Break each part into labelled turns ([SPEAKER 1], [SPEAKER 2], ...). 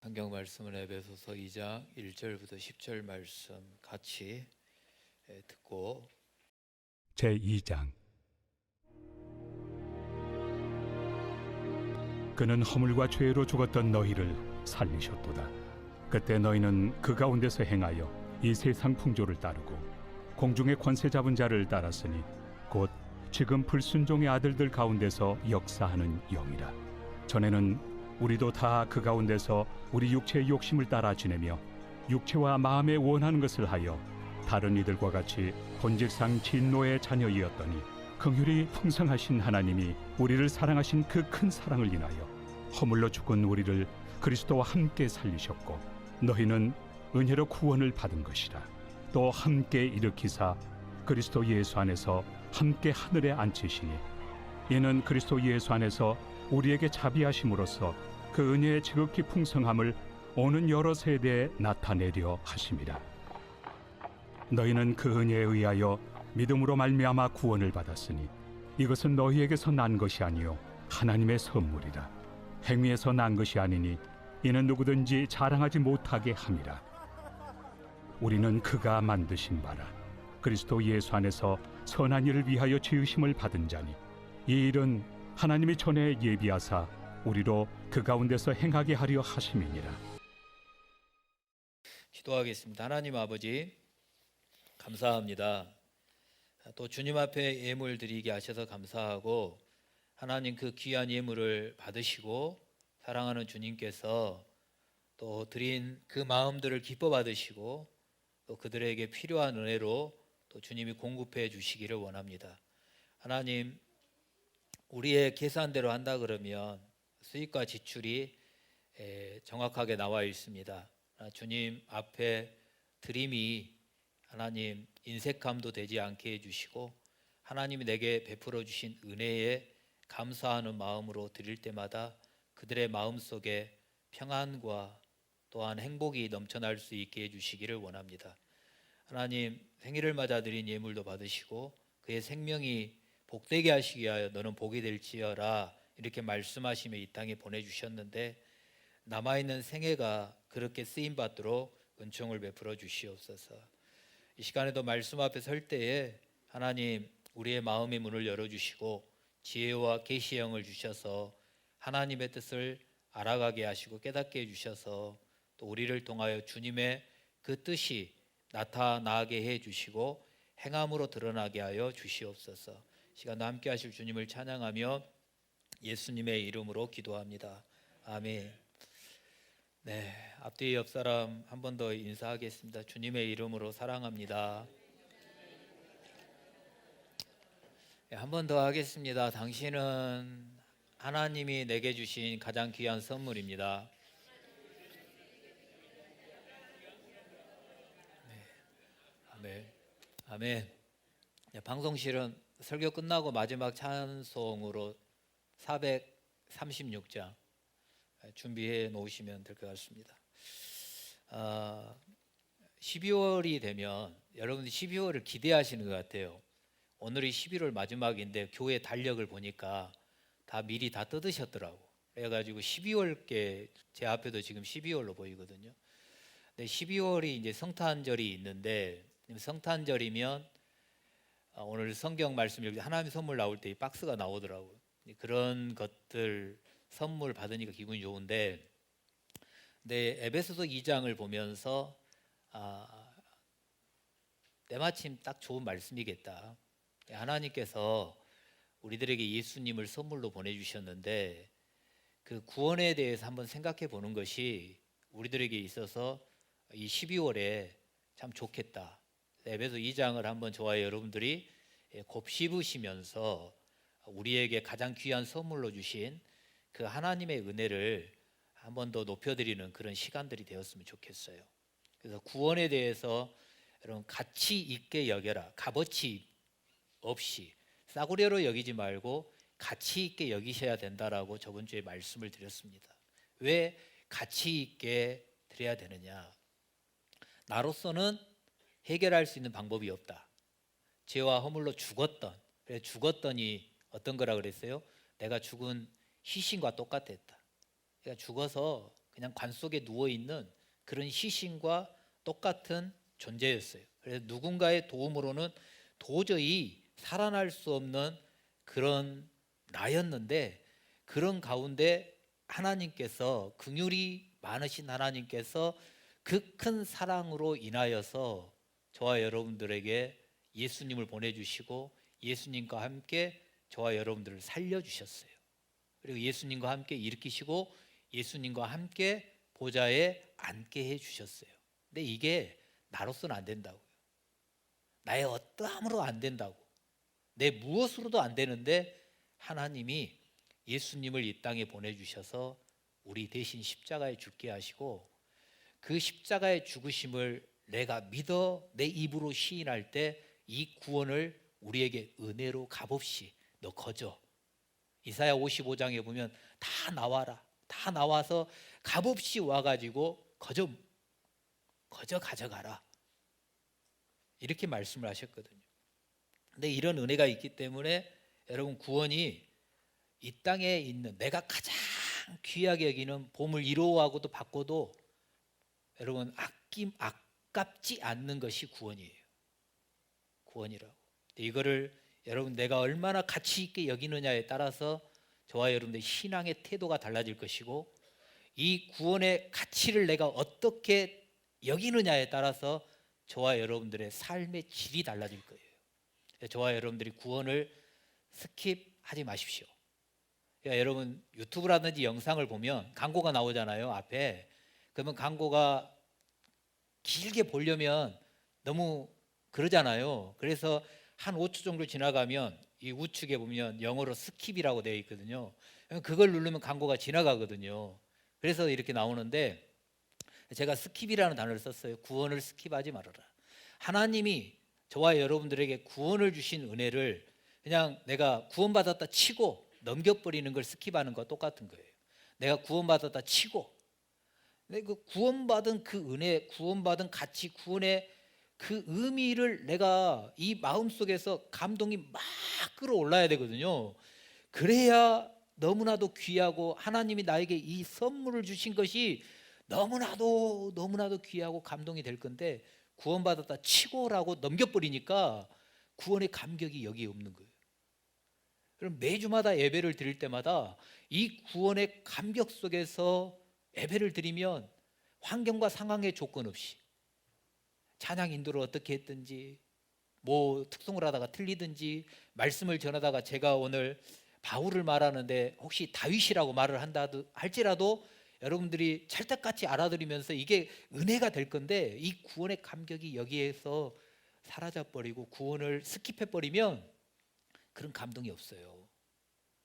[SPEAKER 1] 성경 말씀은 에베소서 2장 1절부터 10절 말씀 같이 듣고
[SPEAKER 2] 제2장. 그는 허물과 죄로 죽었던 너희를 살리셨도다. 그때 너희는 그 가운데서 행하여 이 세상 풍조를 따르고 공중의 권세 잡은 자를 따랐으니 곧 지금 불순종의 아들들 가운데서 역사하는 영이라. 전에는 우리도 다 그 가운데서 우리 육체의 욕심을 따라 지내며 육체와 마음에 원하는 것을 하여 다른 이들과 같이 본질상 진노의 자녀이었더니 긍휼이 풍성하신 하나님이 우리를 사랑하신 그 큰 사랑을 인하여 허물로 죽은 우리를 그리스도와 함께 살리셨고 너희는 은혜로 구원을 받은 것이라. 또 함께 일으키사 그리스도 예수 안에서 함께 하늘에 앉히시니 이는 그리스도 예수 안에서 우리에게 자비하심으로써 그 은혜의 지극히 풍성함을 오는 여러 세대에 나타내려 하심이라. 너희는 그 은혜에 의하여 믿음으로 말미암아 구원을 받았으니 이것은 너희에게서 난 것이 아니요 하나님의 선물이라. 행위에서 난 것이 아니니 이는 누구든지 자랑하지 못하게 함이라. 우리는 그가 만드신 바라 그리스도 예수 안에서 선한 일을 위하여 지으심을 받은 자니 이 일은 하나님이 전에 예비하사 우리로 그 가운데서 행하게 하려 하심이니라.
[SPEAKER 1] 기도하겠습니다. 하나님 아버지 감사합니다. 또 주님 앞에 예물 드리게 하셔서 감사하고 하나님 그 귀한 예물을 받으시고 사랑하는 주님께서 또 드린 그 마음들을 기뻐 받으시고 또 그들에게 필요한 은혜로 또 주님이 공급해 주시기를 원합니다. 하나님 우리의 계산대로 한다 그러면 수입과 지출이 정확하게 나와 있습니다. 주님 앞에 드림이 하나님 인색함도 되지 않게 해주시고 하나님이 내게 베풀어 주신 은혜에 감사하는 마음으로 드릴 때마다 그들의 마음속에 평안과 또한 행복이 넘쳐날 수 있게 해주시기를 원합니다. 하나님 생일을 맞아 드린 예물도 받으시고 그의 생명이 복되게 하시기 위하여 너는 복이 될지어라 이렇게 말씀하시며 이 땅에 보내주셨는데 남아있는 생애가 그렇게 쓰임받도록 은총을 베풀어 주시옵소서. 이 시간에도 말씀 앞에 설 때에 하나님 우리의 마음의 문을 열어주시고 지혜와 계시의 영을 주셔서 하나님의 뜻을 알아가게 하시고 깨닫게 해주셔서 또 우리를 통하여 주님의 그 뜻이 나타나게 해주시고 행함으로 드러나게 하여 주시옵소서. 시간도 함께 하실 주님을 찬양하며 예수님의 이름으로 기도합니다. 아멘. 네, 앞뒤 옆 사람 한 번 더 인사하겠습니다. 주님의 이름으로 사랑합니다. 네, 한 번 더 하겠습니다. 당신은 하나님이 내게 주신 가장 귀한 선물입니다. 네, 아멘. 아멘. 네, 방송실은 설교 끝나고 마지막 찬송으로 436장 준비해 놓으시면 될 것 같습니다. 12월이 되면 여러분들 12월을 기대하시는 것 같아요. 오늘이 11월 마지막인데 교회 달력을 보니까 다 미리 다 뜯으셨더라고. 그래가지고 12월께 제 앞에도 지금 12월로 보이거든요. 근데 12월이 이제 성탄절이 있는데 성탄절이면 오늘 성경 말씀 읽을 때 하나님 선물 나올 때 이 박스가 나오더라고요. 그런 것들 선물 받으니까 기분이 좋은데 에베소서 2장을 보면서 때마침 딱 좋은 말씀이겠다. 하나님께서 우리들에게 예수님을 선물로 보내주셨는데 그 구원에 대해서 한번 생각해 보는 것이 우리들에게 있어서 이 12월에 참 좋겠다. 에베소 2장을 한번 저와 여러분들이 곱씹으시면서 우리에게 가장 귀한 선물로 주신 그 하나님의 은혜를 한 번 더 높여드리는 그런 시간들이 되었으면 좋겠어요. 그래서 구원에 대해서 여러분 가치 있게 여겨라. 값어치 없이 싸구려로 여기지 말고 가치 있게 여기셔야 된다라고 저번 주에 말씀을 드렸습니다. 왜 가치 있게 드려야 되느냐? 나로서는 해결할 수 있는 방법이 없다. 죄와 허물로 죽었던, 그래 죽었더니 어떤 거라 그랬어요? 내가 죽은 희신과 똑같았다. 그러니까 죽어서 그냥 관 속에 누워 있는 그런 시신과 똑같은 존재였어요. 그래서 누군가의 도움으로는 도저히 살아날 수 없는 그런 나였는데, 그런 가운데 하나님께서, 긍휼이 많으신 하나님께서 그 큰 사랑으로 인하여서 저와 여러분들에게 예수님을 보내주시고 예수님과 함께 저와 여러분들을 살려주셨어요. 그리고 예수님과 함께 일으키시고 예수님과 함께 보좌에 앉게 해주셨어요. 근데 이게 나로서는 안 된다고요. 나의 어떠함으로 안 된다고, 내 무엇으로도 안 되는데 하나님이 예수님을 이 땅에 보내주셔서 우리 대신 십자가에 죽게 하시고, 그 십자가의 죽으심을 내가 믿어 내 입으로 시인할 때 이 구원을 우리에게 은혜로 값없이 너 거저, 이사야 55장에 보면 다 나와라, 다 나와서 값없이 와가지고 거저 가져가라, 이렇게 말씀을 하셨거든요. 근데 이런 은혜가 있기 때문에 여러분, 구원이 이 땅에 있는 내가 가장 귀하게 여기는 보물 1호하고도 바꿔도 여러분 아깝지 않는 것이 구원이에요. 구원이라고. 이거를 여러분 내가 얼마나 가치 있게 여기느냐에 따라서 저와 여러분의 신앙의 태도가 달라질 것이고, 이 구원의 가치를 내가 어떻게 여기느냐에 따라서 저와 여러분들의 삶의 질이 달라질 거예요. 저와 여러분들이 구원을 스킵하지 마십시오. 그러니까 여러분 유튜브라든지 영상을 보면 광고가 나오잖아요, 앞에. 그러면 광고가 길게 보려면 너무 그러잖아요. 그래서 한 5초 정도 지나가면 이 우측에 보면 영어로 스킵이라고 되어 있거든요. 그걸 누르면 광고가 지나가거든요. 그래서 이렇게 나오는데, 제가 스킵이라는 단어를 썼어요. 구원을 스킵하지 말아라. 하나님이 저와 여러분들에게 구원을 주신 은혜를 그냥 내가 구원받았다 치고 넘겨버리는 걸 스킵하는 거와 똑같은 거예요. 내가 구원받았다 치고, 근데 그 구원받은 그 은혜, 구원받은 가치, 구원의 그 의미를 내가 이 마음속에서 감동이 막 끌어올라야 되거든요. 그래야 너무나도 귀하고 하나님이 나에게 이 선물을 주신 것이 너무나도 귀하고 감동이 될 건데, 구원받았다 치고라고 넘겨버리니까 구원의 감격이 여기에 없는 거예요. 그럼 매주마다 예배를 드릴 때마다 이 구원의 감격 속에서 예배를 드리면 환경과 상황의 조건 없이, 찬양 인도를 어떻게 했든지, 뭐 특송을 하다가 틀리든지, 말씀을 전하다가 제가 오늘 바울을 말하는데 혹시 다윗이라고 말을 한다 할지라도 여러분들이 찰떡같이 알아들으면서 이게 은혜가 될 건데, 이 구원의 감격이 여기에서 사라져버리고 구원을 스킵해버리면 그런 감동이 없어요.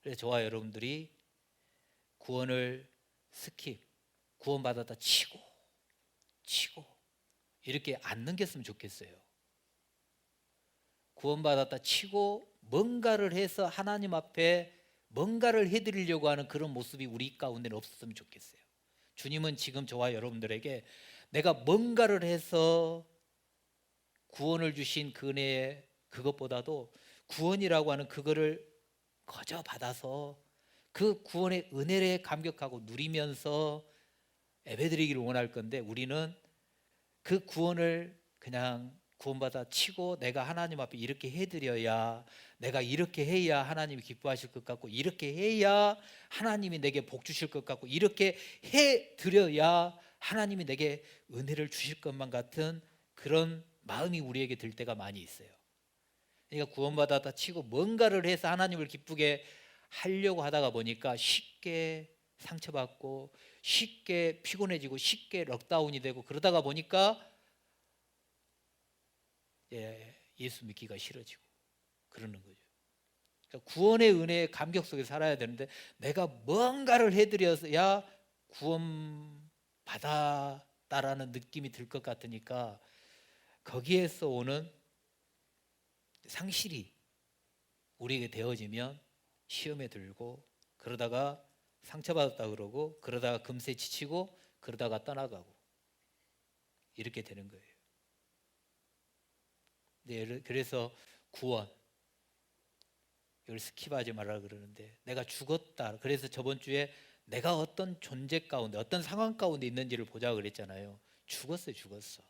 [SPEAKER 1] 그래서 저와 여러분들이 구원을 스킵, 구원받았다 치고 이렇게 안 넘겼으면 좋겠어요. 구원받았다 치고 뭔가를 해서 하나님 앞에 뭔가를 해드리려고 하는 그런 모습이 우리 가운데는 없었으면 좋겠어요. 주님은 지금 저와 여러분들에게 내가 뭔가를 해서 구원을 주신 그 은혜에, 그것보다도 구원이라고 하는 그거를 거저 받아서 그 구원의 은혜에 감격하고 누리면서 예배드리기를 원할 건데, 우리는 그 구원을 그냥 구원받아 치고 내가 하나님 앞에 이렇게 해드려야, 내가 이렇게 해야 하나님이 기뻐하실 것 같고, 이렇게 해야 하나님이 내게 복 주실 것 같고, 이렇게 해드려야 하나님이 내게 은혜를 주실 것만 같은 그런 마음이 우리에게 들 때가 많이 있어요. 그러니까 구원받았다 치고 뭔가를 해서 하나님을 기쁘게 하려고 하다가 보니까 쉽게 상처받고 쉽게 피곤해지고 쉽게 럭다운이 되고, 그러다가 보니까 예수 믿기가 싫어지고 그러는 거죠. 그러니까 구원의 은혜의 감격 속에 살아야 되는데, 내가 뭔가를 해드려야 구원 받았다라는 느낌이 들 것 같으니까 거기에서 오는 상실이 우리에게 되어지면 시험에 들고, 그러다가 상처받았다 그러고, 그러다가 금세 지치고, 그러다가 떠나가고 이렇게 되는 거예요. 그래서 구원, 이걸 스킵하지 말라 그러는데, 내가 죽었다. 그래서 저번 주에 내가 어떤 존재 가운데, 어떤 상황 가운데 있는지를 보자 그랬잖아요. 죽었어요, 죽었어.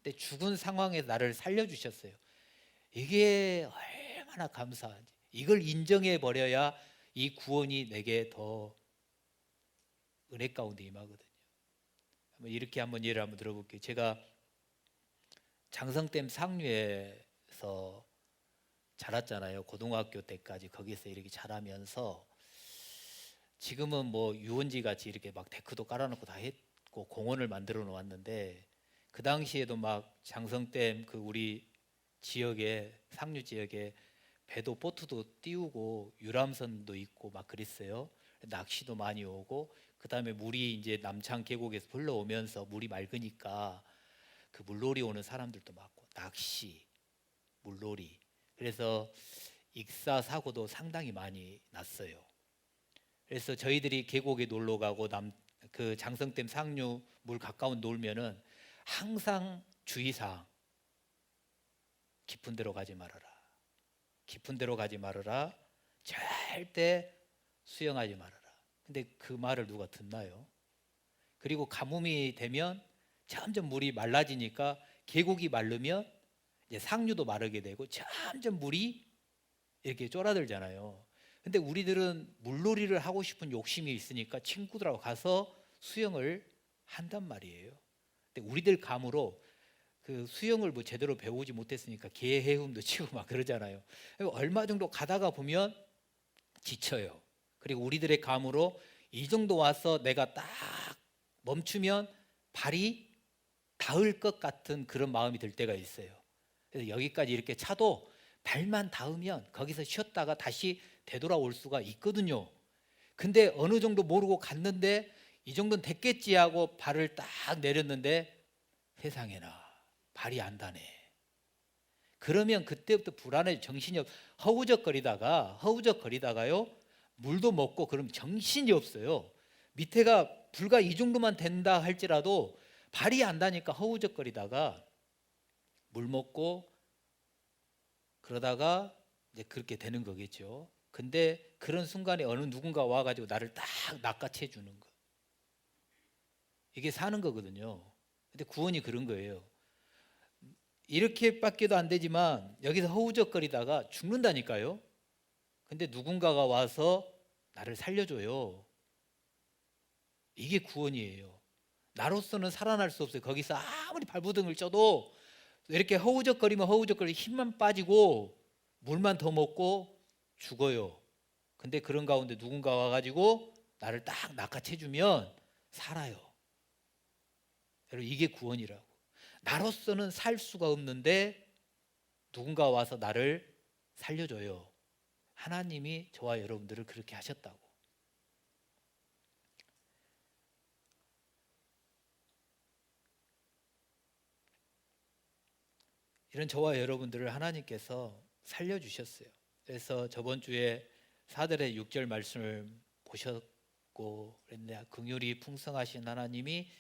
[SPEAKER 1] 근데 죽은 상황에서 나를 살려주셨어요. 이게 얼마나 감사한지. 이걸 인정해 버려야 이 구원이 내게 더 은혜 가운데 임하거든요. 이렇게 한번 예를 한번 들어볼게요. 제가 장성댐 상류에서 자랐잖아요. 고등학교 때까지 거기서 이렇게 자라면서 지금은 뭐 유원지 같이 이렇게 막 데크도 깔아놓고 다 했고 공원을 만들어 놓았는데 그 당시에도 막 장성댐 그 우리 지역에 상류 지역에 배도 보트도 띄우고 유람선도 있고 막 그랬어요. 낚시도 많이 오고 그다음에 물이 이제 남창 계곡에서 흘러오면서 물이 맑으니까 그 물놀이 오는 사람들도 많고 낚시, 물놀이. 그래서 익사 사고도 상당히 많이 났어요. 그래서 저희들이 계곡에 놀러 가고 그 장성댐 상류 물 가까운 놀면은 항상 주의사항 깊은 데로 가지 말아라. 깊은 데로 가지 말아라. 절대 수영하지 말아라. 근데 그 말을 누가 듣나요? 그리고 가뭄이 되면 점점 물이 말라지니까 계곡이 마르면 이제 상류도 마르게 되고 점점 물이 이렇게 쫄아들잖아요. 근데 우리들은 물놀이를 하고 싶은 욕심이 있으니까 친구들하고 가서 수영을 한단 말이에요. 근데 우리들 감으로 그 수영을 뭐 제대로 배우지 못했으니까 개 헤엄도 치고 막 그러잖아요. 얼마 정도 가다가 보면 지쳐요. 그리고 우리들의 감으로 이 정도 와서 내가 딱 멈추면 발이 닿을 것 같은 그런 마음이 들 때가 있어요. 그래서 여기까지 이렇게 차도 발만 닿으면 거기서 쉬었다가 다시 되돌아올 수가 있거든요. 근데 어느 정도 모르고 갔는데 이 정도는 됐겠지 하고 발을 딱 내렸는데 세상에나 발이 안 닿네. 그러면 그때부터 불안해 정신이 허우적거리다가요 물도 먹고 그럼 정신이 없어요. 밑에가 불과 이 정도만 된다 할지라도 발이 안 닿으니까 허우적거리다가 물 먹고 그러다가 이제 그렇게 되는 거겠죠. 근데 그런 순간에 어느 누군가 와가지고 나를 딱 낚아채 주는 거. 이게 사는 거거든요. 근데 구원이 그런 거예요. 이렇게밖에도 안 되지만 여기서 허우적거리다가 죽는다니까요. 근데 누군가가 와서 나를 살려줘요. 이게 구원이에요. 나로서는 살아날 수 없어요. 거기서 아무리 발부등을 쪄도 이렇게 허우적거리면 힘만 빠지고 물만 더 먹고 죽어요. 근데 그런 가운데 누군가 와가지고 나를 딱 낚아채주면 살아요. 여러분 이게 구원이라고. 나로서는 살 수가 없는데 누군가 와서 나를 살려줘요. 하나님이 저와 여러분들을 그렇게 하셨다고. 이런 저와 여러분들을 하나님께서 살려주셨어요. 그래서 저번 주에 사절의 6절 말씀을 보셨고 그랬는데 긍휼이 풍성하신 하나님이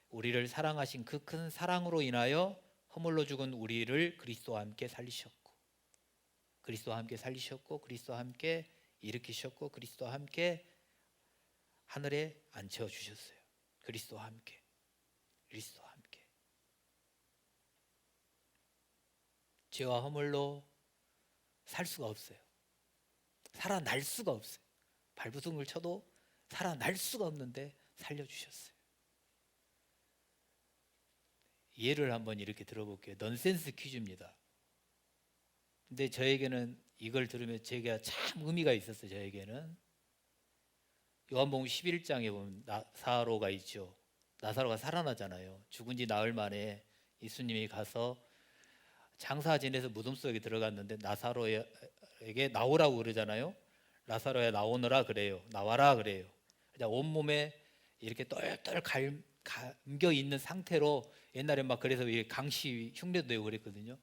[SPEAKER 1] 우리를 사랑하신 그 큰 사랑으로 인하여 허물로 죽은 우리를 그리스도와 함께 살리셨고 그리스도와 함께 살리셨고 그리스도와 함께 일으키셨고 그리스도와 함께 하늘에 앉혀 주셨어요. 그리스도와 함께 그리스도와 함께 죄와 허물로 살 수가 없어요. 살아날 수가 없어요. 발부둥을 쳐도 살아날 수가 없는데 살려주셨어요. 예를 한번 이렇게 들어볼게요. 넌센스 퀴즈입니다. 근데 저에게는 이걸 들으면 제가 참 의미가 있었어요. 저에게는 요한복음 11장에 보면 나사로가 있죠. 나사로가 살아나잖아요. 죽은 지 나흘 만에 예수님이 가서 장사 지내서 무덤 속에 들어갔는데 나사로에게 나오라고 그러잖아요. 나사로야 나오너라 그래요. 나와라 그래요. 온몸에 이렇게 똘똘 감겨 있는 상태로 옛날에 막 그래서 강시 흉내도 내고 그랬거든요.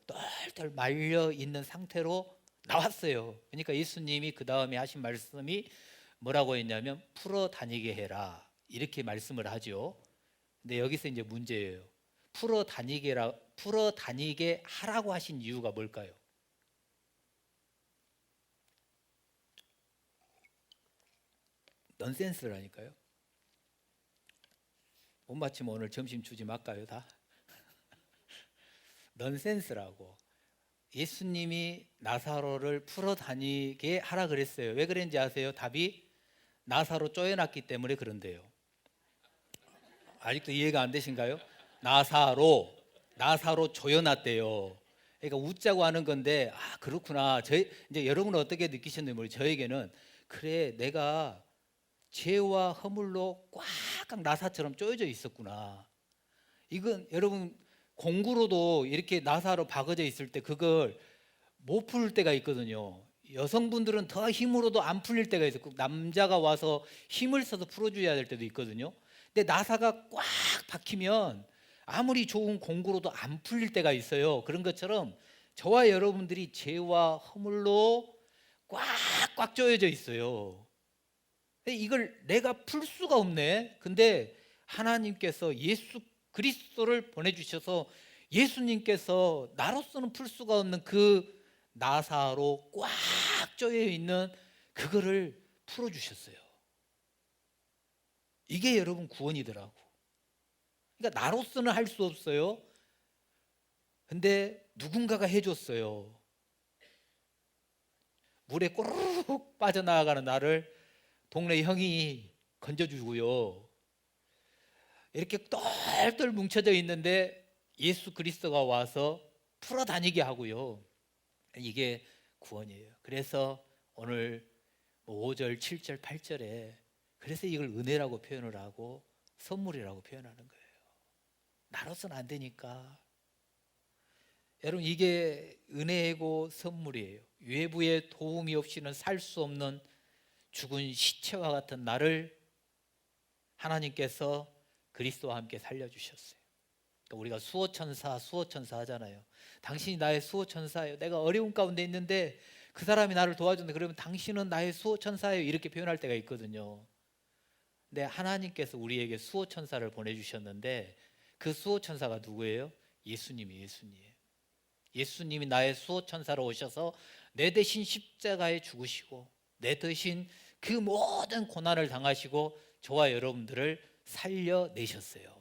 [SPEAKER 1] 똘똘 말려 있는 상태로 나왔어요. 그러니까 예수님이 그 다음에 하신 말씀이 뭐라고 했냐면 풀어 다니게 해라 이렇게 말씀을 하죠. 근데 여기서 이제 문제예요. 풀어 다니게 하라고 하신 이유가 뭘까요? 넌센스라니까요. 못 맞히면 오늘 점심 주지 말까요 다? 넌센스라고. 예수님이 나사로를 풀어 다니게 하라 그랬어요. 왜 그랬는지 아세요? 답이 나사로 쪼여놨기 때문에 그런데요. 아직도 이해가 안 되신가요? 나사로 조여놨대요. 그러니까 웃자고 하는 건데, 아 그렇구나. 이제 여러분은 어떻게 느끼셨는지 모르겠어요. 저에게는 그래, 내가 죄와 허물로 꽉 나사처럼 쪼여져 있었구나. 이건 여러분 공구로도 이렇게 나사로 박아져 있을 때 그걸 못 풀 때가 있거든요. 여성분들은 더 힘으로도 안 풀릴 때가 있어요. 남자가 와서 힘을 써서 풀어줘야 될 때도 있거든요. 근데 나사가 꽉 박히면 아무리 좋은 공구로도 안 풀릴 때가 있어요. 그런 것처럼 저와 여러분들이 죄와 허물로 꽉꽉 조여져 있어요. 이걸 내가 풀 수가 없네. 근데 하나님께서 예수 그리스도를 보내주셔서 예수님께서 나로서는 풀 수가 없는 그 나사로 꽉 조여 있는 그거를 풀어주셨어요. 이게 여러분 구원이더라고. 그러니까 나로서는 할 수 없어요. 근데 누군가가 해줬어요. 물에 꼬르륵 빠져나가는 나를 동네 형이 건져주고요. 이렇게 똘똘 뭉쳐져 있는데 예수 그리스도가 와서 풀어 다니게 하고요. 이게 구원이에요. 그래서 오늘 5절, 7절, 8절에 그래서 이걸 은혜라고 표현을 하고 선물이라고 표현하는 거예요. 나로서는 안 되니까. 여러분 이게 은혜고 선물이에요. 외부의 도움이 없이는 살 수 없는 죽은 시체와 같은 나를 하나님께서 그리스도와 함께 살려주셨어요. 그러니까 우리가 수호천사 하잖아요. 당신이 나의 수호천사예요. 내가 어려운 가운데 있는데 그 사람이 나를 도와준다 그러면 당신은 나의 수호천사예요. 이렇게 표현할 때가 있거든요. 근데 하나님께서 우리에게 수호천사를 보내주셨는데 그 수호천사가 누구예요? 예수님이 예수님이 나의 수호천사로 오셔서 내 대신 십자가에 죽으시고 내 대신 그 모든 고난을 당하시고 저와 여러분들을 살려내셨어요.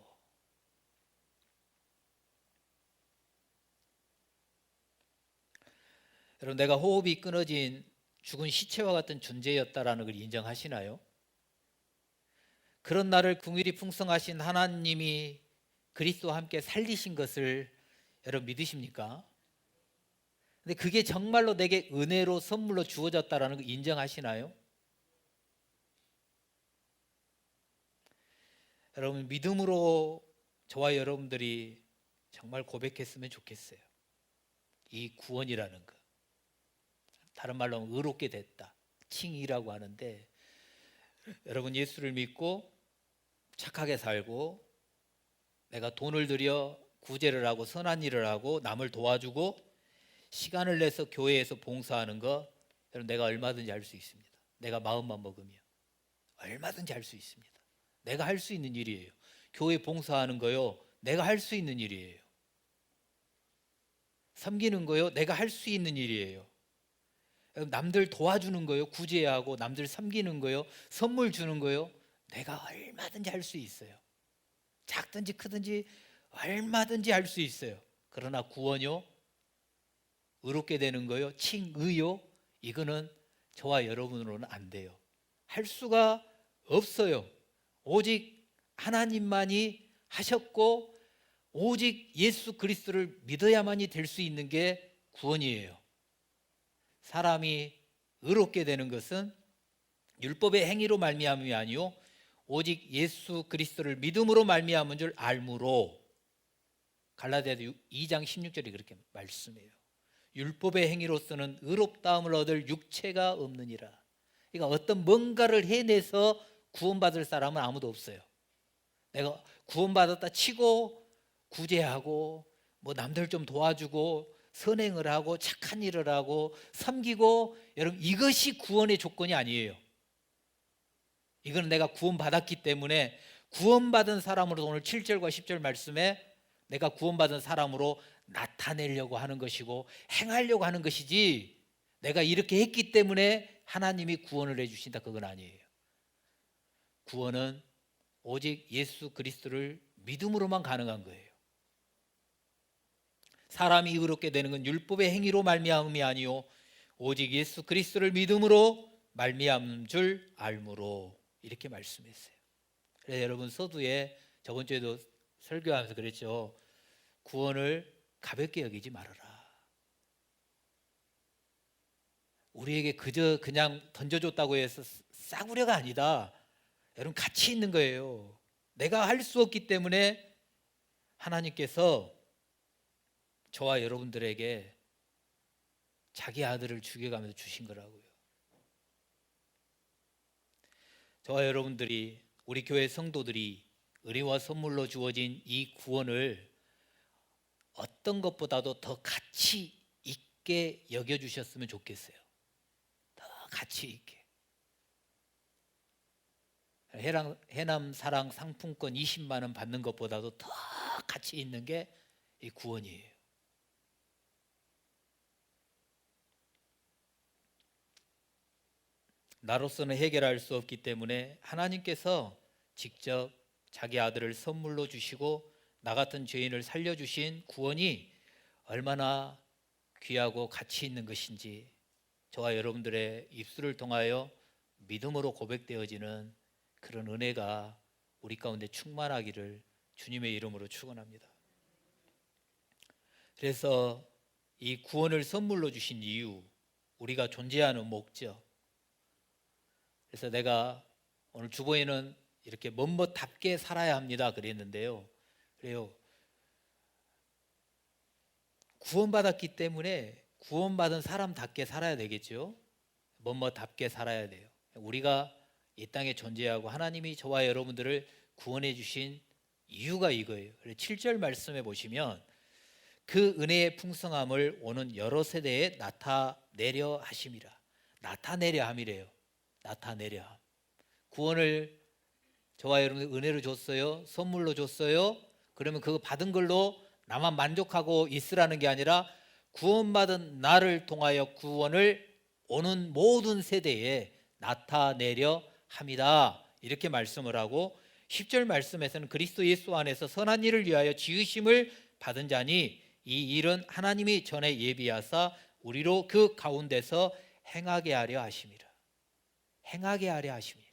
[SPEAKER 1] 여러분 내가 호흡이 끊어진 죽은 시체와 같은 존재였다라는 걸 인정하시나요? 그런 나를 긍휼이 풍성하신 하나님이 그리스도와 함께 살리신 것을 여러분 믿으십니까? 근데 그게 정말로 내게 은혜로 선물로 주어졌다라는 걸 인정하시나요? 여러분 믿음으로 저와 여러분들이 정말 고백했으면 좋겠어요. 이 구원이라는 것. 다른 말로 하면 의롭게 됐다. 칭의라고 하는데 여러분 예수를 믿고 착하게 살고 내가 돈을 들여 구제를 하고 선한 일을 하고 남을 도와주고 시간을 내서 교회에서 봉사하는 거 여러분 내가 얼마든지 할 수 있습니다. 내가 마음만 먹으면 얼마든지 할 수 있습니다. 내가 할 수 있는 일이에요. 교회 봉사하는 거요. 내가 할 수 있는 일이에요. 섬기는 거요. 내가 할 수 있는 일이에요. 남들 도와주는 거요. 구제하고 남들 섬기는 거요. 선물 주는 거요. 내가 얼마든지 할 수 있어요. 작든지 크든지 얼마든지 할 수 있어요. 그러나 구원요. 의롭게 되는 거요. 칭의요. 이거는 저와 여러분으로는 안 돼요. 할 수가 없어요. 오직 하나님만이 하셨고 오직 예수 그리스도를 믿어야만이 될 수 있는 게 구원이에요. 사람이 의롭게 되는 것은 율법의 행위로 말미암음이 아니요 오직 예수 그리스도를 믿음으로 말미암은 줄 알므로 갈라디아서 2장 16절이 그렇게 말씀해요. 율법의 행위로서는 의롭다함을 얻을 육체가 없느니라. 그러니까 어떤 뭔가를 해내서 구원받을 사람은 아무도 없어요. 내가 구원받았다 치고 구제하고 뭐 남들 좀 도와주고 선행을 하고 착한 일을 하고 섬기고 여러분 이것이 구원의 조건이 아니에요. 이거는 내가 구원받았기 때문에 구원받은 사람으로 오늘 7절과 10절 말씀에 내가 구원받은 사람으로 나타내려고 하는 것이고 행하려고 하는 것이지 내가 이렇게 했기 때문에 하나님이 구원을 해주신다 그건 아니에요. 구원은 오직 예수 그리스도를 믿음으로만 가능한 거예요. 사람이 의롭게 되는 건 율법의 행위로 말미암음이 아니요 오직 예수 그리스도를 믿음으로 말미암은 줄 알므로, 이렇게 말씀했어요. 그래서 여러분, 서두에 저번 주에도 설교하면서 그랬죠. 구원을 가볍게 여기지 말아라. 우리에게 그냥 던져줬다고 해서 싸구려가 아니다. 여러분, 가치 있는 거예요. 내가 할 수 없기 때문에 하나님께서 저와 여러분들에게 자기 아들을 죽여가면서 주신 거라고요. 저와 여러분들이, 우리 교회 성도들이 은혜와 선물로 주어진 이 구원을 어떤 것보다도 더 가치 있게 여겨주셨으면 좋겠어요. 더 가치 있게. 해남 사랑 상품권 20만 원 받는 것보다도 더 가치 있는 게 이 구원이에요. 나로서는 해결할 수 없기 때문에 하나님께서 직접 자기 아들을 선물로 주시고 나 같은 죄인을 살려주신 구원이 얼마나 귀하고 가치 있는 것인지 저와 여러분들의 입술을 통하여 믿음으로 고백되어지는 그런 은혜가 우리 가운데 충만하기를 주님의 이름으로 축원합니다. 그래서 이 구원을 선물로 주신 이유, 우리가 존재하는 목적, 그래서 내가 오늘 주보에는 이렇게 멋멋답게 살아야 합니다 그랬는데요. 그래요. 구원받았기 때문에 구원받은 사람답게 살아야 되겠죠. 멋멋답게 살아야 돼요. 우리가 이 땅에 존재하고 하나님이 저와 여러분들을 구원해 주신 이유가 이거예요. 7절 말씀해 보시면 그 은혜의 풍성함을 오는 여러 세대에 나타내려 하심이라. 나타내려 함이래요. 나타내려 함. 구원을 저와 여러분들 은혜로 줬어요. 선물로 줬어요. 그러면 그거 받은 걸로 나만 만족하고 있으라는 게 아니라 구원받은 나를 통하여 구원을 오는 모든 세대에 나타내려 합니다. 이렇게 말씀을 하고 10절 말씀에서는 그리스도 예수 안에서 선한 일을 위하여 지으심을 받은 자니 이 일은 하나님이 전에 예비하사 우리로 그 가운데서 행하게 하려 하심이라. 행하게 하려 하심이라.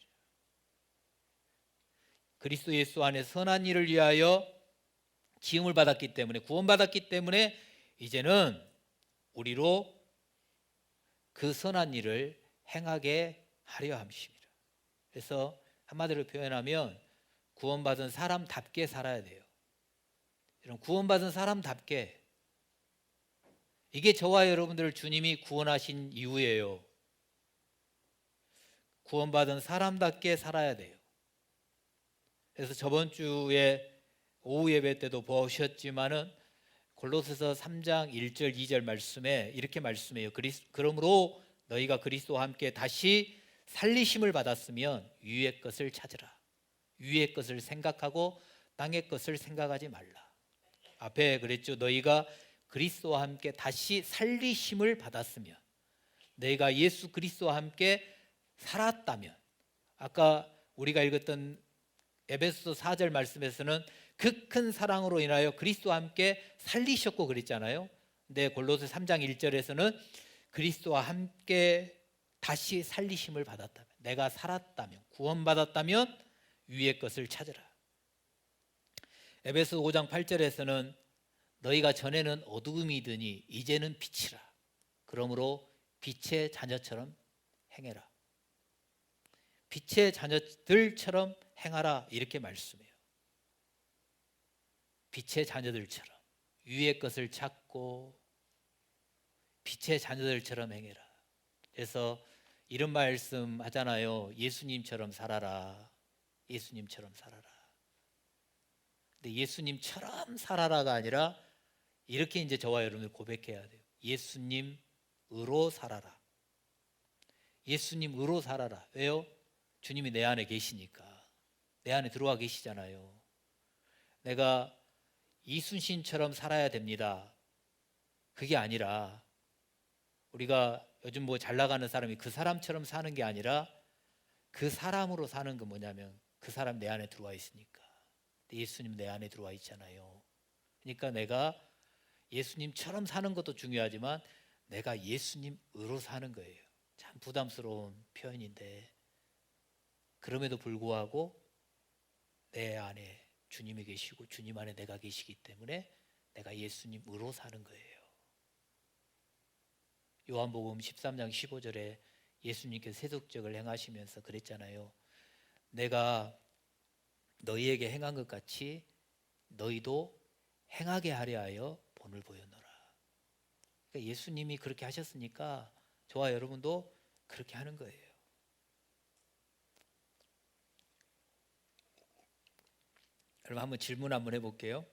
[SPEAKER 1] 그리스도 예수 안에 선한 일을 위하여 지음을 받았기 때문에, 구원받았기 때문에 이제는 우리로 그 선한 일을 행하게 하려 함이십니다. 그래서 한마디로 표현하면 구원받은 사람답게 살아야 돼요. 이런 구원받은 사람답게, 이게 저와 여러분들을 주님이 구원하신 이유예요. 구원받은 사람답게 살아야 돼요. 그래서 저번 주에 오후 예배 때도 보셨지만은 골로새서 3장 1절 2절 말씀에 이렇게 말씀해요. 그러므로 너희가 그리스도와 함께 다시 살리심을 받았으면 위의 것을 찾으라. 위의 것을 생각하고 땅의 것을 생각하지 말라. 앞에 그랬죠. 너희가 그리스도와 함께 다시 살리심을 받았으면, 너희가 예수 그리스도와 함께 살았다면, 아까 우리가 읽었던 에베소서 4절 말씀에서는 그 큰 사랑으로 인하여 그리스도와 함께 살리셨고 그랬잖아요. 근데 골로새 3장 1절에서는 그리스도와 함께 다시 살리심을 받았다면, 내가 살았다면, 구원받았다면 위의 것을 찾으라. 에베소 5장 8절에서는 너희가 전에는 어두움이더니 이제는 빛이라. 그러므로 빛의 자녀처럼 행해라. 빛의 자녀들처럼 행하라. 이렇게 말씀해요. 빛의 자녀들처럼 위의 것을 찾고 빛의 자녀들처럼 행해라. 그래서 이런 말씀 하잖아요. 예수님처럼 살아라. 예수님처럼 살아라. 근데 예수님처럼 살아라가 아니라 이렇게 이제 저와 여러분들 고백해야 돼요. 예수님으로 살아라. 예수님으로 살아라. 왜요? 주님이 내 안에 계시니까. 내 안에 들어와 계시잖아요. 내가 이순신처럼 살아야 됩니다. 그게 아니라, 우리가 요즘 뭐 잘 나가는 사람이 그 사람처럼 사는 게 아니라 그 사람으로 사는 건 뭐냐면 그 사람 내 안에 들어와 있으니까. 예수님 내 안에 들어와 있잖아요. 그러니까 내가 예수님처럼 사는 것도 중요하지만 내가 예수님으로 사는 거예요. 참 부담스러운 표현인데 그럼에도 불구하고 내 안에 주님이 계시고 주님 안에 내가 계시기 때문에 내가 예수님으로 사는 거예요. 요한복음 13장 15절에 예수님께서 세속적을 행하시면서 그랬잖아요. 내가 너희에게 행한 것 같이 너희도 행하게 하려 하여 본을 보였노라. 그러니까 예수님이 그렇게 하셨으니까 저와 여러분도 그렇게 하는 거예요. 여러분 한번 질문 한번 해볼게요.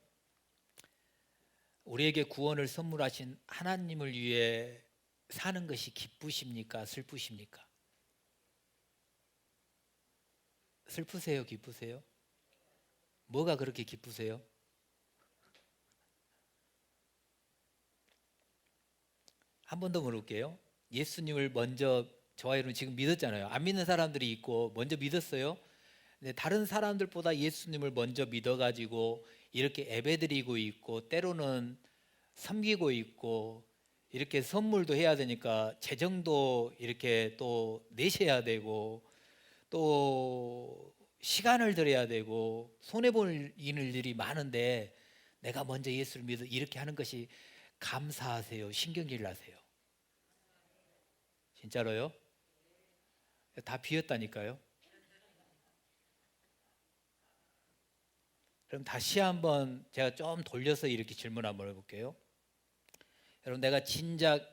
[SPEAKER 1] 우리에게 구원을 선물하신 하나님을 위해 사는 것이 기쁘십니까? 슬프십니까? 슬프세요? 기쁘세요? 뭐가 그렇게 기쁘세요? 한 번 더 물을게요. 예수님을 먼저 저와 여러분 지금 믿었잖아요. 안 믿는 사람들이 있고 먼저 믿었어요. 근데 다른 사람들보다 예수님을 먼저 믿어가지고 이렇게 예배드리고 있고 때로는 섬기고 있고 이렇게 선물도 해야 되니까 재정도 이렇게 또 내셔야 되고 또 시간을 들여야 되고 손해볼 일들이 많은데 내가 먼저 예수를 믿어 이렇게 하는 것이 감사하세요? 신경질 나세요? 진짜로요? 다 비었다니까요. 그럼 다시 한번 제가 좀 돌려서 이렇게 질문 한번 해볼게요. 여러분 내가 진작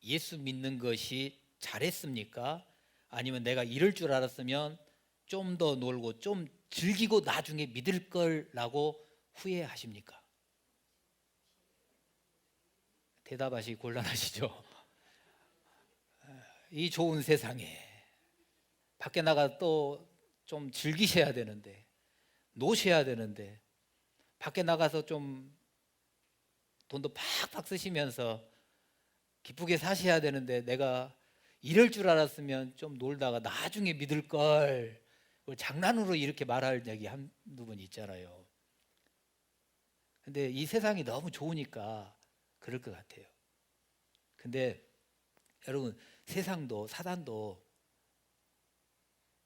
[SPEAKER 1] 예수 믿는 것이 잘했습니까? 아니면 내가 이럴 줄 알았으면 좀 더 놀고 좀 즐기고 나중에 믿을 걸라고 후회하십니까? 대답하시기 곤란하시죠? 이 좋은 세상에 밖에 나가 또 좀 즐기셔야 되는데 노셔야 되는데 밖에 나가서 좀 돈도 팍팍 쓰시면서 기쁘게 사셔야 되는데 내가 이럴 줄 알았으면 좀 놀다가 나중에 믿을 걸 장난으로 이렇게 말할 얘기 한두 번 있잖아요. 근데 이 세상이 너무 좋으니까 그럴 것 같아요. 근데 여러분 세상도 사단도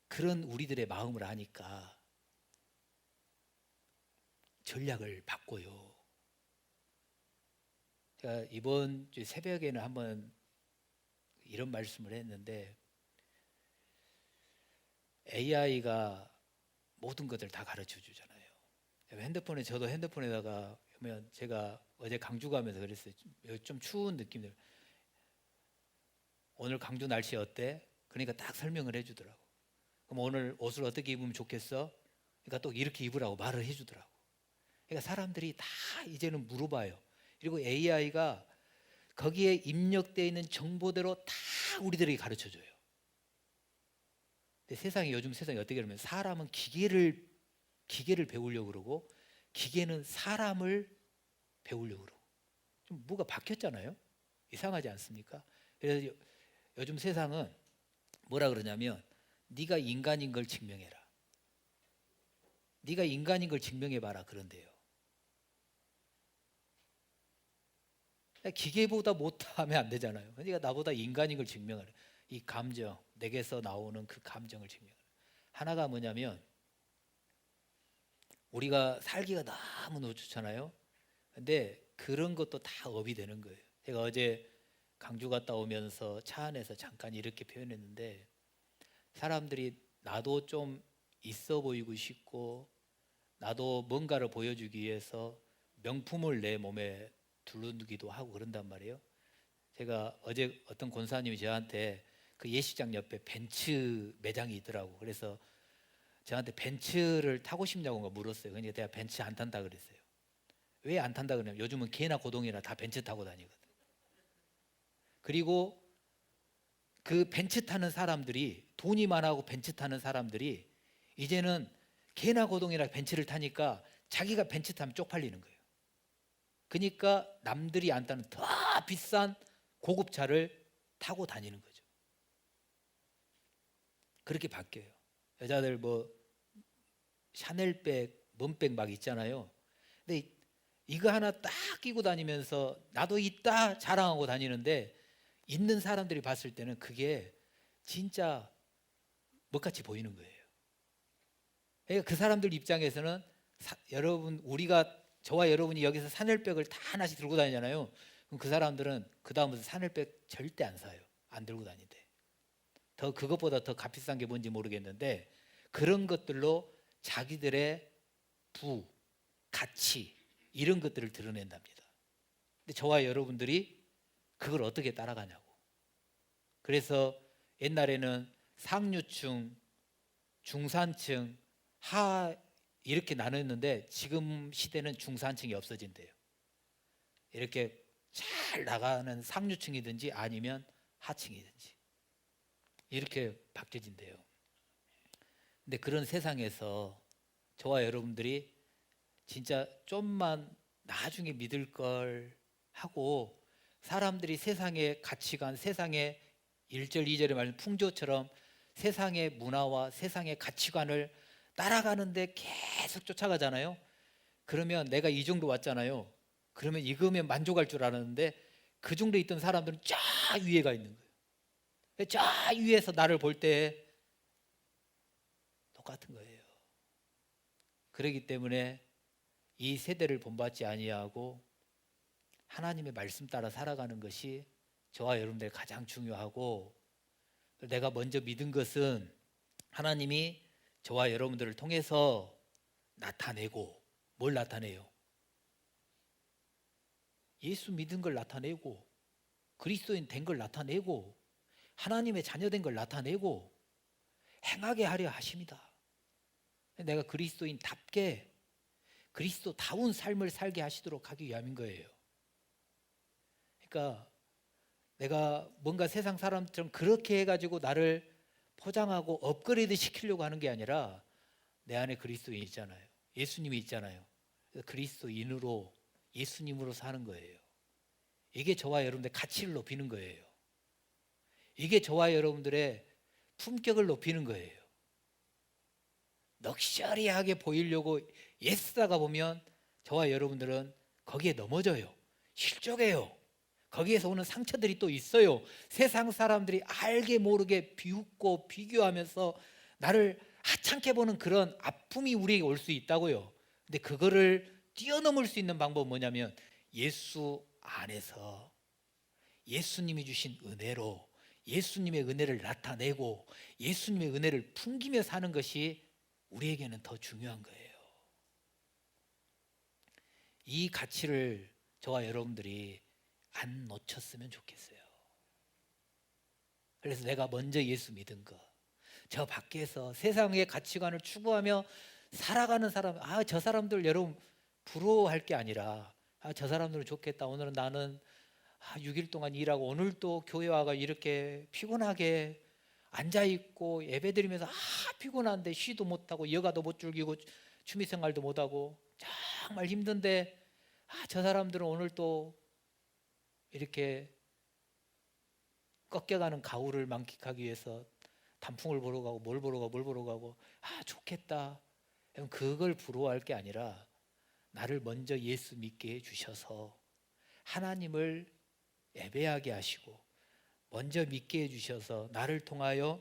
[SPEAKER 1] 그런 우리들의 마음을 아니까 전략을 바꿔요. 제가 이번 주 새벽에는 한번 이런 말씀을 했는데 AI가 모든 것을 다 가르쳐 주잖아요. 핸드폰에 저도 핸드폰에다가 보면 제가 어제 강주 가면서 그랬어요. 좀 추운 느낌들. 오늘 강주 날씨 어때? 그러니까 딱 설명을 해주더라고. 그럼 오늘 옷을 어떻게 입으면 좋겠어? 그러니까 또 이렇게 입으라고 말을 해주더라고. 그러니까 사람들이 다 이제는 물어봐요. 그리고 AI가 거기에 입력되어 있는 정보대로 다 우리들에게 가르쳐줘요. 근데 세상이 요즘 세상이 어떻게 그러면 사람은 기계를 배우려고 그러고 기계는 사람을 배우려고 그러고 좀 뭐가 바뀌었잖아요. 이상하지 않습니까? 그래서 요즘 세상은 뭐라 그러냐면 네가 인간인 걸 증명해라. 네가 인간인 걸 증명해봐라 그런데요. 기계보다 못하면 안 되잖아요. 그러니까 나보다 인간인 걸 증명하라. 이 감정, 내게서 나오는 그 감정을 증명하라. 하나가 뭐냐면 우리가 살기가 너무 좋잖아요. 근데 그런 것도 다 업이 되는 거예요. 제가 어제 강주 갔다 오면서 차 안에서 잠깐 이렇게 표현했는데 사람들이 나도 좀 있어 보이고 싶고 나도 뭔가를 보여주기 위해서 명품을 내 몸에 두르기도 하고 그런단 말이에요. 제가 어제 어떤 권사님이 저한테 그 예식장 옆에 벤츠 매장이 있더라고. 그래서 저한테 벤츠를 타고 싶냐고 물었어요. 그러니까 내가 벤츠 안 탄다 그랬어요. 왜 안 탄다 그러냐면 요즘은 개나 고동이나 다 벤츠 타고 다니거든. 그리고 그 벤츠 타는 사람들이 돈이 많아고 벤츠 타는 사람들이 이제는 개나 고동이나 벤츠를 타니까 자기가 벤츠 타면 쪽팔리는 거예요. 그러니까 남들이 안 타는 더 비싼 고급차를 타고 다니는 거죠. 그렇게 바뀌어요. 여자들 뭐 샤넬백, 뭔백 막 있잖아요. 근데 이거 하나 딱 끼고 다니면서 나도 있다 자랑하고 다니는데 있는 사람들이 봤을 때는 그게 진짜 뭐같이 보이는 거예요. 그러니까 그 사람들 입장에서는 여러분 우리가 저와 여러분이 여기서 샤넬백을 다 하나씩 들고 다니잖아요. 그럼 그 사람들은 그 다음부터 샤넬백 절대 안 사요. 안 들고 다니대. 더 그것보다 더 값비싼 게 뭔지 모르겠는데 그런 것들로 자기들의 가치 이런 것들을 드러낸답니다. 근데 저와 여러분들이 그걸 어떻게 따라가냐고. 그래서 옛날에는 상류층, 중산층, 하 이렇게 나눴는데 지금 시대는 중산층이 없어진대요. 이렇게 잘 나가는 상류층이든지 아니면 하층이든지 이렇게 바뀌어진대요. 근데 그런 세상에서 저와 여러분들이 진짜 좀만 나중에 믿을 걸 하고 사람들이 세상의 가치관, 세상의 1절, 2절에 말하는 풍조처럼 세상의 문화와 세상의 가치관을 따라가는데 계속 쫓아가잖아요. 그러면 내가 이 정도 왔잖아요. 그러면 이거면 만족할 줄 알았는데 그 정도에 있던 사람들은 쫙 위에 가 있는 거예요. 쫙 위에서 나를 볼 때 똑같은 거예요. 그렇기 때문에 이 세대를 본받지 아니하고 하나님의 말씀 따라 살아가는 것이 저와 여러분들 가장 중요하고 내가 먼저 믿은 것은 하나님이 저와 여러분들을 통해서 나타내고 뭘 나타내요? 예수 믿은 걸 나타내고 그리스도인 된 걸 나타내고 하나님의 자녀 된 걸 나타내고 행하게 하려 하십니다. 내가 그리스도인답게 그리스도다운 삶을 살게 하시도록 하기 위함인 거예요. 그러니까 내가 뭔가 세상 사람처럼 그렇게 해가지고 나를 포장하고 업그레이드 시키려고 하는 게 아니라 내 안에 그리스도인이 있잖아요. 예수님이 있잖아요. 그리스도인으로 예수님으로 사는 거예요. 이게 저와 여러분들의 가치를 높이는 거예요. 이게 저와 여러분들의 품격을 높이는 거예요. 럭셔리하게 보이려고 애쓰다가 보면 저와 여러분들은 거기에 넘어져요. 실족해요. 거기에서 오는 상처들이 또 있어요. 세상 사람들이 알게 모르게 비웃고 비교하면서 나를 하찮게 보는 그런 아픔이 우리에게 올 수 있다고요. 근데 그거를 뛰어넘을 수 있는 방법은 뭐냐면 예수 안에서 예수님이 주신 은혜로 예수님의 은혜를 나타내고 예수님의 은혜를 풍기며 사는 것이 우리에게는 더 중요한 거예요. 이 가치를 저와 여러분들이 안 놓쳤으면 좋겠어요. 그래서 내가 먼저 예수 믿은 거, 저 밖에서 세상의 가치관을 추구하며 살아가는 사람, 저 사람들 여러분 부러워할 게 아니라 저 사람들은 좋겠다. 오늘은 나는 6일 동안 일하고 오늘 또 교회 와가 이렇게 피곤하게 앉아있고 예배드리면서 피곤한데 쉬도 못하고 여가도 못 즐기고 취미생활도 못하고 정말 힘든데 저 사람들은 오늘 또 이렇게 꺾여가는 가을을 만끽하기 위해서 단풍을 보러 가고 뭘 보러 가고 좋겠다. 그걸 부러워할 게 아니라 나를 먼저 예수 믿게 해주셔서 하나님을 예배하게 하시고 먼저 믿게 해주셔서 나를 통하여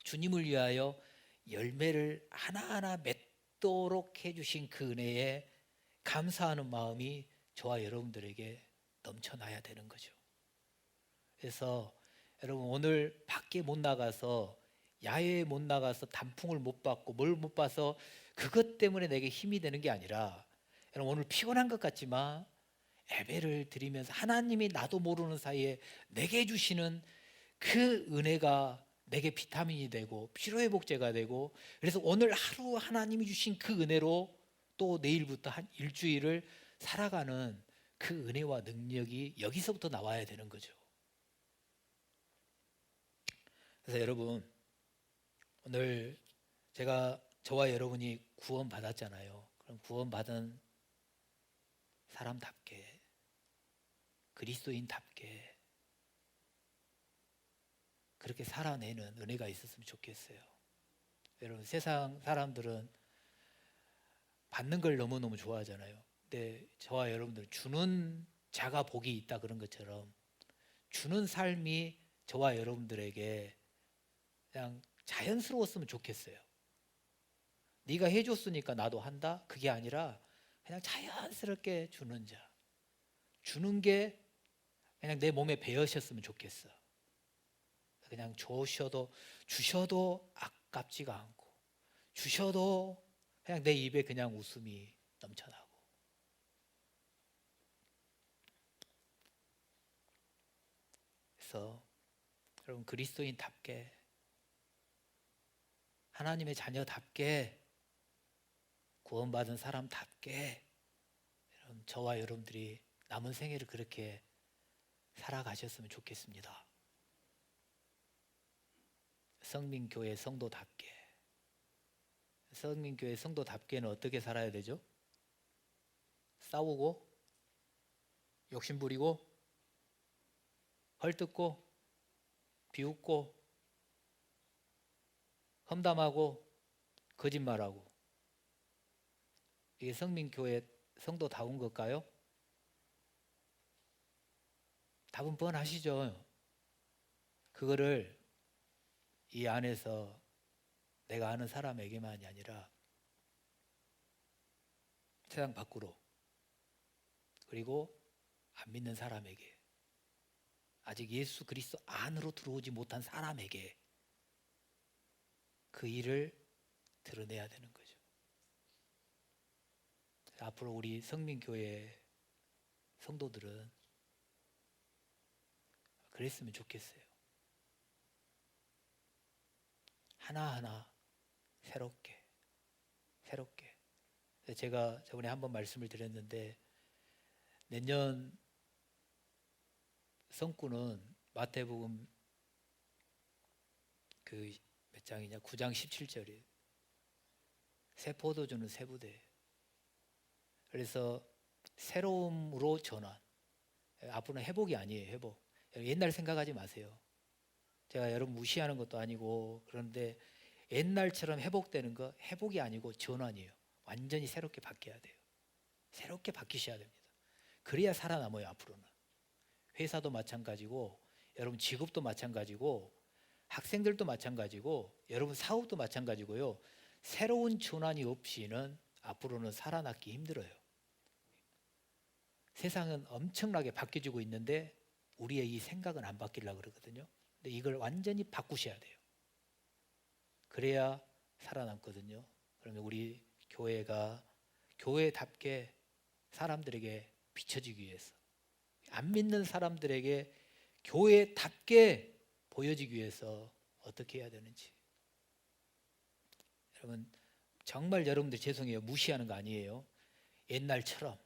[SPEAKER 1] 주님을 위하여 열매를 하나하나 맺도록 해주신 그 은혜에 감사하는 마음이 저와 여러분들에게 넘쳐나야 되는 거죠. 그래서 여러분 오늘 밖에 못 나가서 야외에 못 나가서 단풍을 못 봤고 뭘 못 봐서 그것 때문에 내게 힘이 되는 게 아니라 여러분 오늘 피곤한 것 같지만 예배를 드리면서 하나님이 나도 모르는 사이에 내게 주시는 그 은혜가 내게 비타민이 되고 피로회복제가 되고 그래서 오늘 하루 하나님이 주신 그 은혜로 또 내일부터 한 일주일을 살아가는 그 은혜와 능력이 여기서부터 나와야 되는 거죠. 그래서 여러분 오늘 제가 저와 여러분이 구원 받았잖아요. 그럼 구원 받은 사람답게 그리스도인답게 그렇게 살아내는 은혜가 있었으면 좋겠어요. 여러분 세상 사람들은 받는 걸 너무너무 좋아하잖아요. 근데 저와 여러분들 주는 자가 복이 있다 그런 것처럼 주는 삶이 저와 여러분들에게 그냥 자연스러웠으면 좋겠어요. 네가 해줬으니까 나도 한다? 그게 아니라 그냥 자연스럽게 주는 자. 주는 게 그냥 내 몸에 배어셨으면 좋겠어. 그냥 주셔도 아깝지가 않고 주셔도 그냥 내 입에 그냥 웃음이 넘쳐나고. 그래서 여러분 그리스도인답게 하나님의 자녀답게 구원받은 사람답게 저와 여러분들이 남은 생애를 그렇게 살아가셨으면 좋겠습니다. 성민교회 성도답게는 어떻게 살아야 되죠? 싸우고 욕심 부리고 헐뜯고 비웃고 험담하고 거짓말하고, 이게 성민교회 성도다운 걸까요? 답은 뻔하시죠. 그거를 이 안에서 내가 아는 사람에게만이 아니라 세상 밖으로, 그리고 안 믿는 사람에게, 아직 예수 그리스도 안으로 들어오지 못한 사람에게 그 일을 드러내야 되는 거죠. 앞으로 우리 성민교회 성도들은 그랬으면 좋겠어요. 하나하나 새롭게. 제가 저번에 한번 말씀을 드렸는데, 내년 성구는 마태복음 그 몇 장이냐, 9장 17절이에요. 새 포도주는 새 부대. 그래서 새로움으로 전환. 앞으로는 회복이 아니에요. 회복. 옛날 생각하지 마세요. 제가 여러분 무시하는 것도 아니고, 그런데 옛날처럼 회복되는 거 회복이 아니고 전환이에요. 완전히 새롭게 바뀌어야 돼요. 새롭게 바뀌셔야 됩니다. 그래야 살아남아요. 앞으로는. 회사도 마찬가지고, 여러분 직업도 마찬가지고, 학생들도 마찬가지고, 여러분 사업도 마찬가지고요. 새로운 전환이 없이는 앞으로는 살아남기 힘들어요. 세상은 엄청나게 바뀌어지고 있는데 우리의 이 생각은 안 바뀌려고 그러거든요. 근데 이걸 완전히 바꾸셔야 돼요. 그래야 살아남거든요. 그러면 우리 교회가 교회답게 사람들에게 비춰지기 위해서, 안 믿는 사람들에게 교회답게 보여지기 위해서 어떻게 해야 되는지. 여러분 정말 여러분들 죄송해요. 무시하는 거 아니에요. 옛날처럼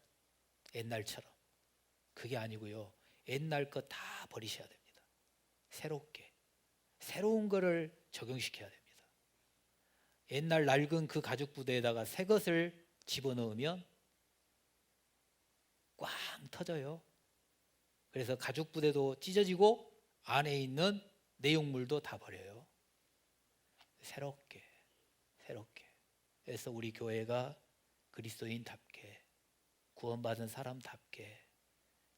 [SPEAKER 1] 그게 아니고요. 옛날 거 다 버리셔야 됩니다. 새로운 거를 적용시켜야 됩니다. 옛날 낡은 그 가죽 부대에다가 새 것을 집어넣으면 꽝 터져요. 그래서 가죽 부대도 찢어지고 안에 있는 내용물도 다 버려요. 새롭게. 그래서 우리 교회가 그리스도인답게, 구원받은 사람답게,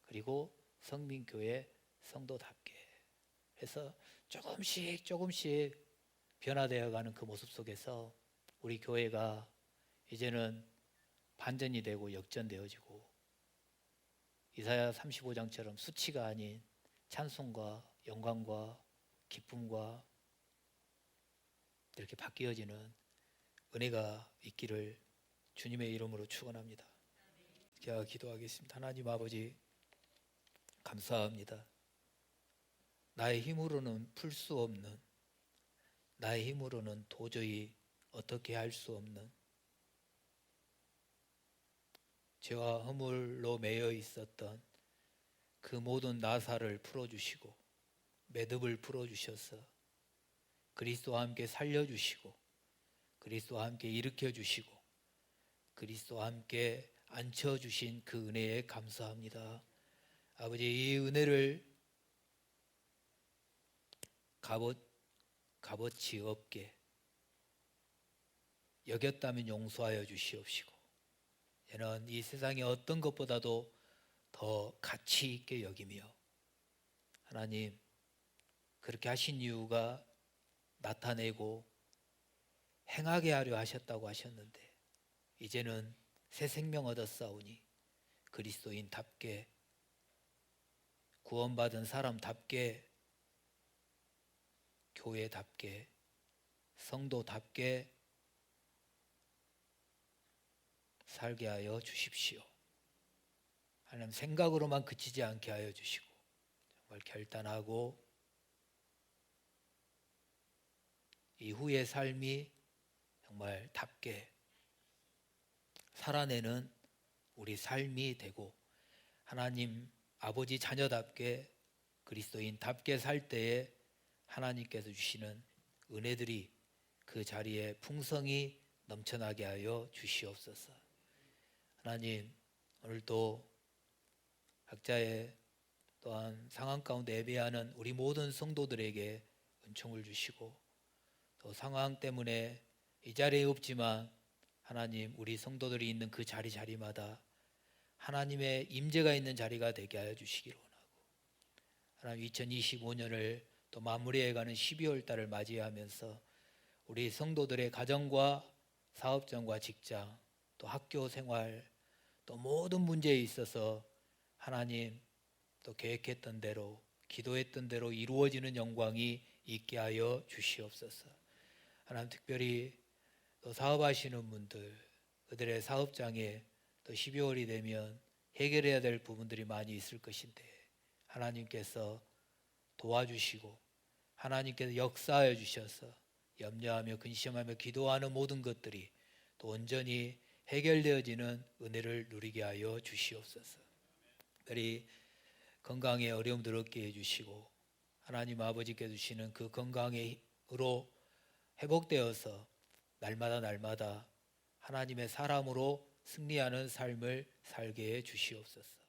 [SPEAKER 1] 그리고 성민교회 성도답게 해서 조금씩 변화되어가는 그 모습 속에서 우리 교회가 이제는 반전이 되고 역전되어지고, 이사야 35장처럼 수치가 아닌 찬송과 영광과 기쁨과 이렇게 바뀌어지는 은혜가 있기를 주님의 이름으로 축원합니다. 제가 기도하겠습니다. 하나님 아버지, 감사합니다. 나의 힘으로는 풀 수 없는, 나의 힘으로는 도저히 어떻게 할 수 없는 죄와 허물로 매여 있었던 그 모든 나사를 풀어주시고 매듭을 풀어주셔서 그리스도와 함께 살려주시고 그리스도와 함께 일으켜주시고 그리스도와 함께 앉혀주신 그 은혜에 감사합니다. 아버지, 이 은혜를 값어치 없게 여겼다면 용서하여 주시옵시고, 이 세상의 어떤 것보다도 더 가치 있게 여기며 하나님 그렇게 하신 이유가 나타내고 행하게 하려 하셨다고 하셨는데 이제는 새 생명 얻었사오니 그리스도인답게 구원받은 사람답게 교회답게 성도답게 살게 하여 주십시오. 하나님 생각으로만 그치지 않게 하여 주시고 정말 결단하고 이후의 삶이 정말 답게 살아내는 우리 삶이 되고 하나님 아버지 자녀답게 그리스도인답게 살 때에 하나님께서 주시는 은혜들이 그 자리에 풍성히 넘쳐나게 하여 주시옵소서. 하나님 오늘도 각자의 또한 상황 가운데 예배하는 우리 모든 성도들에게 은총을 주시고 또 상황 때문에 이 자리에 없지만 하나님 우리 성도들이 있는 그 자리마다 하나님의 임재가 있는 자리가 되게 하여 주시기를 원하고 하나님 2025년을 또 마무리해가는 12월 달을 맞이하면서 우리 성도들의 가정과 사업장과 직장 또 학교 생활 또 모든 문제에 있어서 하나님 또 계획했던 대로 기도했던 대로 이루어지는 영광이 있게 하여 주시옵소서. 하나님 특별히 또 사업하시는 분들 그들의 사업장에 또 12월이 되면 해결해야 될 부분들이 많이 있을 것인데 하나님께서 도와주시고 하나님께서 역사하여 주셔서 염려하며 근심하며 기도하는 모든 것들이 또 온전히 해결되어지는 은혜를 누리게 하여 주시옵소서. 특별히 건강에 어려움들 없게 해주시고 하나님 아버지께 주시는 그 건강으로 회복되어서 날마다 하나님의 사람으로 승리하는 삶을 살게 해 주시옵소서.